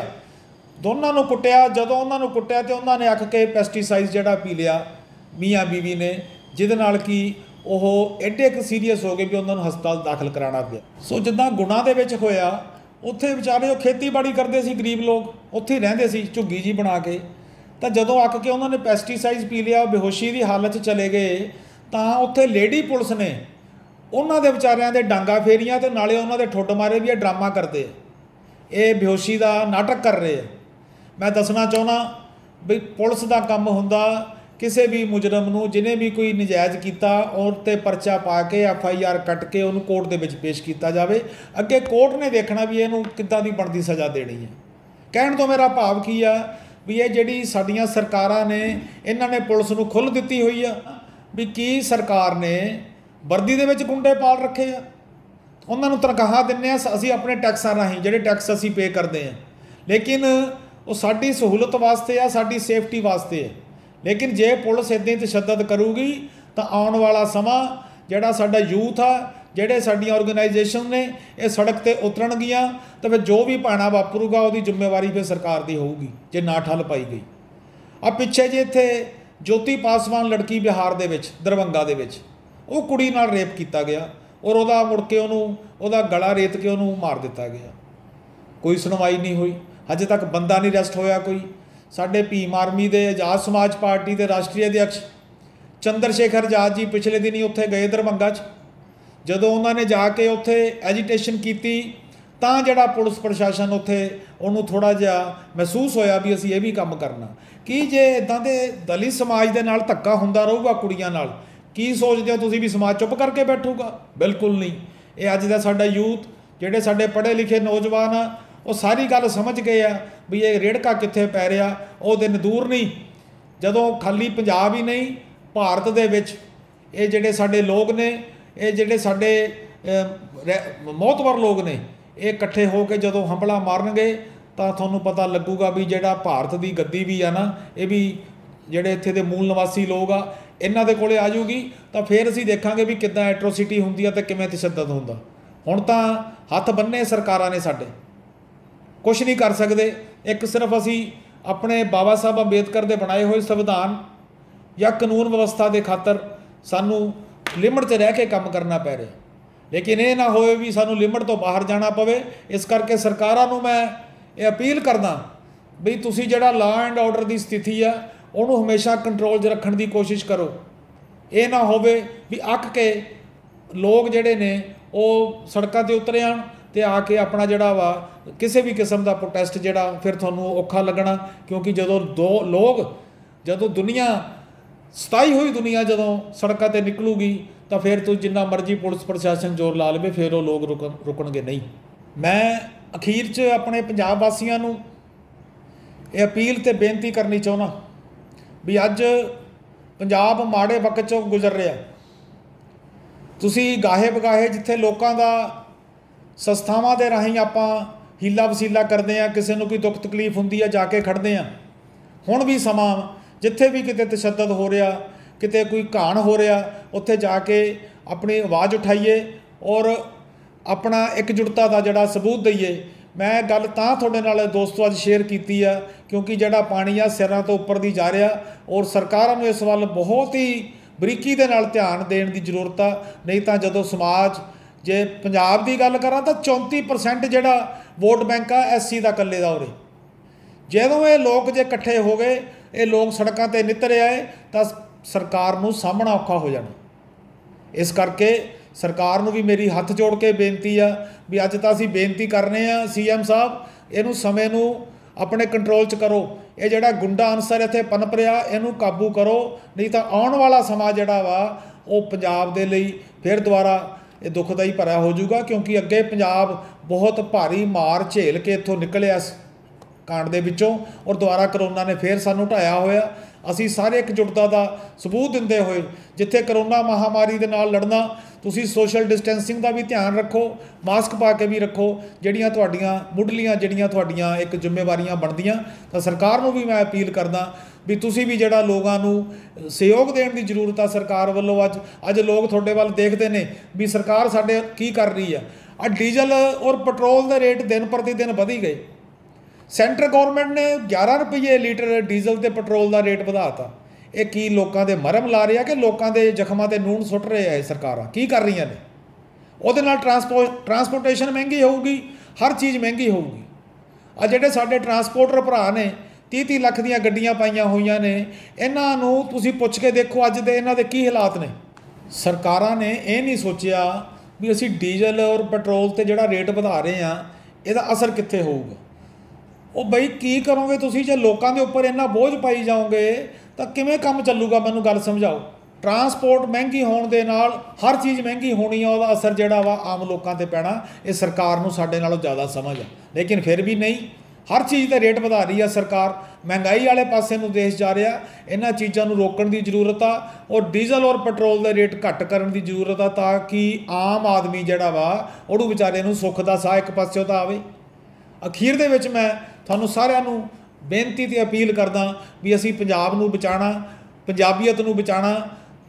दोनों को कुटिया। जदों उन्होंने कुटिया तो उन्होंने अख के पैसटीसाइड जिहड़ा पी लिया मियाँ बीवी ने, जिहदे नाल कि वो एडे क सीरीयस हो गए भी उन्होंने हस्पताल दाखिल कराना पिया। सो जिद्दां गुणा दे विच होया, उत्थे विचारे खेतीबाड़ी करते सी गरीब लोग, उत्थे ही रहिंदे सी झुग्गी जी बना के। तो जदों अक के उन्होंने पैसटीसाइड पी लिया, बेहोशी की हालत चले गए, तो उत्थे लेडी पुलिस ने उन्होंने दे विचारियां दे डांगा फेरियां ते नाले उन्होंने दे ठुड्ड मारे भी ये ड्रामा करते ये बेहोशी का नाटक कर रहे हैं। मैं दसना चाहना भी पुलिस का काम हुंदा किसी भी मुजरम नूं जिन्हें भी कोई नजायज़ किया और ते परचा पा के FIR कट के उन्होंने कोर्ट दे विच पेश किया जाए। अगे कोर्ट ने देखना भी इहनूं किद्दां दी बनदी सज़ा देनी है। कहण तो मेरा भाव की आ भी ये जिहड़ी साडीआं सरकारां ने इन्हां ने पुलिस नूं खुल्ह दित्ती हुई आ भी की सरकार ने वर्दी दे विच गुंडे पाल रखे आ। उन्होंने तनख्वाह दिंदे असीं अपने टैक्सां राहीं जिहड़े टैक्स असीं पे करते हैं, लेकिन वो साडी सहूलत वास्ते आ, साडी सेफ्टी वास्ते है। लेकिन जे पुलिस इदां ही तशद्दद करूगी तो आने वाला समा जिहड़ा साडा यूथ आ, जिहड़े साडीआं ऑर्गेनाइजेशन ने ये सड़क ते उतरनगियां तो फिर जो भी भाणा वापरूगा उसकी जिम्मेवारी फिर सरकार की होऊगी जे ना ठल पाई गई। अब पिछे जे इत्थे ज्योति पासवान लड़की बिहार दे विच दरभंगा दे विच वो कुड़ी नाल रेप किया गया और वह मुड़ के उहदा गला रेत के उन्होंने मार दिता गया। कोई सुनवाई नहीं हुई, अजे तक बंदा नहीं अरेस्ट होया कोई। साडे भीम आर्मी के आजाद समाज पार्टी के राष्ट्रीय अध्यक्ष चंद्रशेखर आजाद जी पिछले दिन ही उत्थे गए दरभंगा जदों उन्होंने जाके उत्थे एजीटेशन की तां जिहड़ा पुलिस प्रशासन उत्थे उन्होंने थोड़ा जिहा महसूस होया भी असीं ये भी काम करना। कि जे इदां दे दलित समाज दे नाल धक्का हुंदा रहूगा कुड़ियां नाल, की सोचते हो तुसीं भी समाज चुप करके बैठूगा? बिल्कुल नहीं। ये अज दा साडा यूथ जिहड़े साडे पढ़े लिखे नौजवान आ वो सारी गल समझ गए आ भी ये रेड़का कित्थे पै रहा। वो दिन दूर नहीं जदों खाली पंजाब ही नहीं भारत दे विच ये जिहड़े साडे लोग ने, ये जिहड़े साडे मोहतवर लोग ने, ये इकट्ठे हो के जदों हमला मारनगे तो तुहानूं पता लगूगा भी जिहड़ा भारत की गद्दी भी आ ना, ये भी जिहड़े इत्थे दे मूल निवासी लोग आ इन्हां दे कोले आ जूगी। तो फिर असीं देखांगे भी किद्दां एट्रोसिटी हुंदी आ ते किवें तशद्दद हुंदा। हुण तां हत्थ बन्ने सरकारां ने साडे, कुछ नहीं कर सकते। एक सिर्फ असीं अपने बाबा साहब अंबेदकर दे बनाए हुए संविधान या कानून व्यवस्था के खातर सानू लिमिट च रह के काम करना पै रहा, लेकिन ये ना होए भी सानू लिमिट तो बाहर जाना पवे। इस करके सरकारां नूं मैं ये अपील करदा भी तुसीं जिहड़ा लॉ एंड ऑर्डर की स्थिति आ उन्होंने हमेशा कंट्रोल च रखने की कोशिश करो। ये ना होवे भी अक के लोग जिहड़े ने वो सड़कों ते उतरे आण ते आके अपना जिहड़ा वा किसी भी किस्म का प्रोटेस्ट जिहड़ा फिर तुहानूं औखा लगना। क्योंकि जदों दुनिया सताई हुई दुनिया जदों सड़कों ते निकलूगी तो फिर तू जिन्ना मर्जी पुलिस प्रशासन जोर ला लवे फिर वो लोग रुकणगे नहीं। मैं अखीर च अपने पंजाब वासियों नूं ਇਹ ਅਪੀਲ ਤੇ ਬੇਨਤੀ ਕਰਨੀ ਚਾਹੁੰਦਾ ਵੀ ਅੱਜ ਪੰਜਾਬ ਮਾੜੇ ਵਕਤ 'ਚੋਂ ਗੁਜ਼ਰ ਰਿਹਾ। ਤੁਸੀਂ ਗਾਹੇ ਬਗਾਹੇ ਜਿੱਥੇ ਲੋਕਾਂ ਦਾ ਸੰਸਥਾਵਾਂ ਦੇ ਰਾਹੀਂ ਆਪਾਂ ਹੀਲਾ ਵਸੀਲਾ ਕਰਦੇ ਹਾਂ, ਕਿਸੇ ਨੂੰ ਕੋਈ ਦੁੱਖ ਤਕਲੀਫ ਹੁੰਦੀ ਹੈ ਜਾ ਕੇ ਖੜਦੇ ਹਾਂ। ਹੁਣ ਵੀ ਸਮਾਂ ਜਿੱਥੇ ਵੀ ਕਿਤੇ ਤਸ਼ੱਦਦ ਹੋ ਰਿਹਾ, ਕਿਤੇ ਕੋਈ ਘਾਣ ਹੋ ਰਿਹਾ, ਉੱਥੇ ਜਾ ਕੇ ਆਪਣੀ ਆਵਾਜ਼ ਉਠਾਈਏ ਔਰ ਆਪਣਾ ਇਕਜੁੱਟਤਾ ਦਾ ਜਿਹੜਾ ਸਬੂਤ ਦਈਏ। ਮੈਂ ਗੱਲ ਤਾਂ ਤੁਹਾਡੇ ਨਾਲ ਦੋਸਤੋ ਅੱਜ ਸ਼ੇਅਰ ਕੀਤੀ ਆ ਕਿਉਂਕਿ ਜਿਹੜਾ ਪਾਣੀ ਆ ਸਿਰਾਂ ਤੋਂ ਉੱਪਰ ਦੀ ਜਾ ਰਿਹਾ ਔਰ ਸਰਕਾਰਾਂ ਨੂੰ ਇਸ ਵੱਲ ਬਹੁਤ ਹੀ ਬਰੀਕੀ ਦੇ ਨਾਲ ਧਿਆਨ ਦੇਣ ਦੀ ਜ਼ਰੂਰਤ ਆ। ਨਹੀਂ ਤਾਂ ਜਦੋਂ ਸਮਾਜ, ਜੇ ਪੰਜਾਬ ਦੀ ਗੱਲ ਕਰਾਂ ਤਾਂ 34% ਜਿਹੜਾ ਵੋਟ ਬੈਂਕ ਆ SC ਦਾ ਇਕੱਲੇ ਦਾ ਉਰੇ। ਜਦੋਂ ਇਹ ਲੋਕ ਜੇ ਇਕੱਠੇ ਹੋ ਗਏ, ਇਹ ਲੋਕ ਸੜਕਾਂ ਤੇ ਨਿੱਤਰ ਆਏ ਤਾਂ ਸਰਕਾਰ ਨੂੰ ਸਾਹਮਣਾ ਔਖਾ ਹੋ ਜਾਣਾ। ਇਸ ਕਰਕੇ ਸਰਕਾਰ ਨੂੰ ਵੀ ਮੇਰੀ ਹੱਥ ਜੋੜ ਕੇ ਬੇਨਤੀ ਆ ਵੀ ਅੱਜ ਤਾਂ ਅਸੀਂ ਬੇਨਤੀ ਕਰਨੇ ਆ CM ਸਾਹਿਬ, ਇਹਨੂੰ ਸਮੇਂ ਨੂੰ ਆਪਣੇ ਕੰਟਰੋਲ 'ਚ ਕਰੋ। ਇਹ ਜਿਹੜਾ ਗੁੰਡਾ ਅਨਸਰ ਇੱਥੇ ਪਨਪ ਰਿਹਾ ਇਹਨੂੰ ਕਾਬੂ ਕਰੋ, ਨਹੀਂ ਤਾਂ ਆਉਣ ਵਾਲਾ ਸਮਾਂ ਜਿਹੜਾ ਵਾ ਉਹ ਪੰਜਾਬ ਦੇ ਲਈ ਫਿਰ ਦੁਬਾਰਾ ਇਹ ਦੁਖਦਾਈ ਭਰਿਆ ਹੋ ਜਾਊਗਾ। ਕਿਉਂਕਿ ਅੱਗੇ ਪੰਜਾਬ ਬਹੁਤ ਭਾਰੀ ਮਾਰ ਝੇਲ ਕੇ ਇੱਥੋਂ ਨਿਕਲਿਆ ਇਸ ਕਾਂਡ ਦੇ ਵਿੱਚੋਂ ਔਰ ਦੁਬਾਰਾ ਕਰੋਨਾ ਨੇ ਫਿਰ ਸਾਨੂੰ ਢਾਇਆ ਹੋਇਆ। ਅਸੀਂ ਸਾਰੇ ਇਕਜੁੱਟਤਾ ਦਾ ਸਬੂਤ ਦਿੰਦੇ ਹੋਏ ਜਿੱਥੇ ਕਰੋਨਾ ਮਹਾਮਾਰੀ ਦੇ ਨਾਲ ਲੜਨਾ, ਤੁਸੀਂ ਸੋਸ਼ਲ ਡਿਸਟੈਂਸਿੰਗ ਦਾ ਵੀ ਧਿਆਨ ਰੱਖੋ, ਮਾਸਕ ਪਾ ਕੇ ਵੀ ਰੱਖੋ। ਜਿਹੜੀਆਂ ਤੁਹਾਡੀਆਂ ਮੁੱਢਲੀਆਂ ਜਿਹੜੀਆਂ ਤੁਹਾਡੀਆਂ ਇੱਕ ਜ਼ਿੰਮੇਵਾਰੀਆਂ ਬਣਦੀਆਂ, ਤਾਂ ਸਰਕਾਰ ਨੂੰ ਵੀ ਮੈਂ ਅਪੀਲ ਕਰਦਾ ਵੀ ਤੁਸੀਂ ਵੀ ਜਿਹੜਾ ਲੋਕਾਂ ਨੂੰ ਸਹਿਯੋਗ ਦੇਣ ਦੀ ਜ਼ਰੂਰਤ ਆ ਸਰਕਾਰ ਵੱਲੋਂ। ਅੱਜ ਲੋਕ ਤੁਹਾਡੇ ਵੱਲ ਦੇਖਦੇ ਨੇ ਵੀ ਸਰਕਾਰ ਸਾਡੇ ਕੀ ਕਰ ਰਹੀ ਆ। ਡੀਜ਼ਲ ਔਰ ਪੈਟਰੋਲ ਦੇ ਰੇਟ ਦਿਨ ਪ੍ਰਤੀ ਦਿਨ ਵਧੀ ਗਏ। ਸੈਂਟਰ ਗੌਰਮੈਂਟ ਨੇ 11 ਰੁਪਏ ਲੀਟਰ ਡੀਜ਼ਲ ਤੇ ਪੈਟਰੋਲ ਦਾ ਰੇਟ ਵਧਾਤਾ। ਇਹ ਕੀ ਲੋਕਾਂ ਦੇ ਮਰਮ ਲਾ ਰਿਹਾ ਕਿ ਲੋਕਾਂ ਦੇ ਜ਼ਖਮਾਂ ਤੇ ਨੂਣ ਸੁੱਟ ਰਹੇ ਆ? ਇਹ ਸਰਕਾਰਾਂ ਕੀ ਕਰ ਰਹੀਆਂ ਨੇ? ਉਹਦੇ ਨਾਲ ਟਰਾਂਸਪੋਰਟੇਸ਼ਨ ਮਹਿੰਗੀ ਹੋਊਗੀ, ਹਰ ਚੀਜ਼ ਮਹਿੰਗੀ ਹੋਊਗੀ। ਆ ਜਿਹੜੇ ਸਾਡੇ ਟਰਾਂਸਪੋਰਟਰ ਭਰਾ ਨੇ 30-30 ਲੱਖ ਦੀਆਂ ਗੱਡੀਆਂ ਪਾਈਆਂ ਹੋਈਆਂ ਨੇ, ਇਹਨਾਂ ਨੂੰ ਤੁਸੀਂ ਪੁੱਛ ਕੇ ਦੇਖੋ ਅੱਜ ਦੇ ਇਹਨਾਂ ਦੇ ਕੀ ਹਾਲਾਤ ਨੇ। ਸਰਕਾਰਾਂ ਨੇ ਇਹ ਨਹੀਂ ਸੋਚਿਆ ਵੀ ਅਸੀਂ ਡੀਜ਼ਲ ਔਰ ਪੈਟਰੋਲ ਤੇ ਜਿਹੜਾ ਰੇਟ ਵਧਾ ਰਹੇ ਆ ਇਹਦਾ ਅਸਰ ਕਿੱਥੇ ਹੋਊਗਾ। ਉਹ ਬਈ ਕੀ ਕਰੋਗੇ ਤੁਸੀਂ ਜੇ ਲੋਕਾਂ ਦੇ ਉੱਪਰ ਇੰਨਾ ਬੋਝ ਪਾਈ ਜਾਓਗੇ ਤਾਂ ਕਿਵੇਂ ਕੰਮ ਚੱਲੂਗਾ? ਮੈਨੂੰ ਗੱਲ ਸਮਝਾਓ। ਟਰਾਂਸਪੋਰਟ ਮਹਿੰਗੀ ਹੋਣ ਦੇ ਨਾਲ ਹਰ ਚੀਜ਼ ਮਹਿੰਗੀ ਹੋਣੀ ਆ, ਉਹਦਾ ਅਸਰ ਜਿਹੜਾ ਵਾ ਆਮ ਲੋਕਾਂ 'ਤੇ ਪੈਣਾ। ਇਹ ਸਰਕਾਰ ਨੂੰ ਸਾਡੇ ਨਾਲੋਂ ਜ਼ਿਆਦਾ ਸਮਝ ਆ, ਲੇਕਿਨ ਫਿਰ ਵੀ ਨਹੀਂ, ਹਰ ਚੀਜ਼ ਦਾ ਰੇਟ ਵਧਾ ਰਹੀ ਆ ਸਰਕਾਰ। ਮਹਿੰਗਾਈ ਵਾਲੇ ਪਾਸੇ ਨੂੰ ਦੇਸ਼ ਜਾ ਰਿਹਾ। ਇਹਨਾਂ ਚੀਜ਼ਾਂ ਨੂੰ ਰੋਕਣ ਦੀ ਜ਼ਰੂਰਤ ਆ ਔਰ ਡੀਜ਼ਲ ਔਰ ਪੈਟਰੋਲ ਦੇ ਰੇਟ ਘੱਟ ਕਰਨ ਦੀ ਜ਼ਰੂਰਤ ਆ ਤਾਂ ਕਿ ਆਮ ਆਦਮੀ ਜਿਹੜਾ ਵਾ ਉਹਨੂੰ ਵਿਚਾਰੇ ਨੂੰ ਸੁੱਖ ਦਾ ਸਾਹ ਇੱਕ ਪਾਸਿਓਂ ਤਾਂ ਆਵੇ। ਅਖੀਰ ਦੇ ਵਿੱਚ ਮੈਂ ਤੁਹਾਨੂੰ ਸਾਰਿਆਂ ਨੂੰ ਬੇਨਤੀ ਤੇ ਅਪੀਲ ਕਰਦਾ ਵੀ ਅਸੀਂ ਪੰਜਾਬ ਨੂੰ ਬਚਾਉਣਾ, ਪੰਜਾਬੀਅਤ ਨੂੰ ਬਚਾਉਣਾ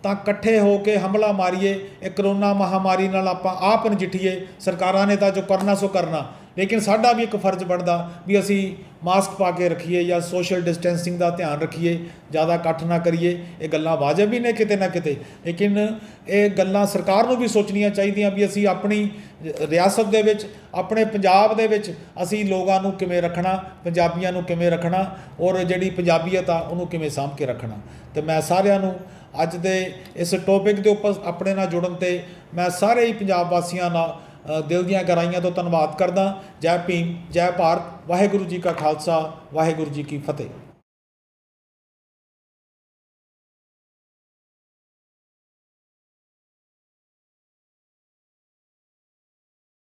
ਤਾਂ ਇਕੱਠੇ ਹੋ ਕੇ ਹਮਲਾ ਮਾਰੀਏ। ਇਹ ਕਰੋਨਾ ਮਹਾਮਾਰੀ ਨਾਲ ਆਪਾਂ ਆਪ ਨਜਿੱਠੀਏ। ਸਰਕਾਰਾਂ ਨੇ ਤਾਂ ਜੋ ਕਰਨਾ ਸੋ ਕਰਨਾ, ਲੇਕਿਨ ਸਾਡਾ ਵੀ ਇੱਕ ਫਰਜ਼ ਬਣਦਾ ਵੀ ਅਸੀਂ ਮਾਸਕ ਪਾ ਕੇ ਰੱਖੀਏ ਜਾਂ ਸੋਸ਼ਲ ਡਿਸਟੈਂਸਿੰਗ ਦਾ ਧਿਆਨ ਰੱਖੀਏ, ਜ਼ਿਆਦਾ ਇਕੱਠ ਨਾ ਕਰੀਏ। ਇਹ ਗੱਲਾਂ ਵਾਜਬ ਵੀ ਨੇ ਕਿਤੇ ਨਾ ਕਿਤੇ, ਲੇਕਿਨ ਇਹ ਗੱਲਾਂ ਸਰਕਾਰ ਨੂੰ ਵੀ ਸੋਚਣੀਆਂ ਚਾਹੀਦੀਆਂ ਵੀ ਅਸੀਂ ਆਪਣੀ ਰਿਆਸਤ ਦੇ ਵਿੱਚ, ਆਪਣੇ ਪੰਜਾਬ ਦੇ ਵਿੱਚ ਅਸੀਂ ਲੋਕਾਂ ਨੂੰ ਕਿਵੇਂ ਰੱਖਣਾ, ਪੰਜਾਬੀਆਂ ਨੂੰ ਕਿਵੇਂ ਰੱਖਣਾ ਔਰ ਜਿਹੜੀ ਪੰਜਾਬੀਅਤ ਆ ਉਹਨੂੰ ਕਿਵੇਂ ਸਾਂਭ ਕੇ ਰੱਖਣਾ। ਅਤੇ ਮੈਂ ਸਾਰਿਆਂ ਨੂੰ ਅੱਜ ਦੇ ਇਸ ਟੌਪਿਕ ਦੇ ਉੱਪਰ ਆਪਣੇ ਨਾਲ ਜੁੜਨ 'ਤੇ ਮੈਂ ਸਾਰੇ ਹੀ ਪੰਜਾਬ ਵਾਸੀਆਂ ਨਾਲ ਦਿਲ ਦੀਆਂ ਗਹਿਰਾਈਆਂ ਤੋਂ ਧੰਨਵਾਦ ਕਰਦਾ। ਜੈ ਭੀਮ, ਜੈ ਭਾਰਤ, ਵਾਹਿਗੁਰੂ ਜੀ ਕਾ ਖਾਲਸਾ, ਵਾਹਿਗੁਰੂ ਜੀ ਕੀ ਫਤਿਹ।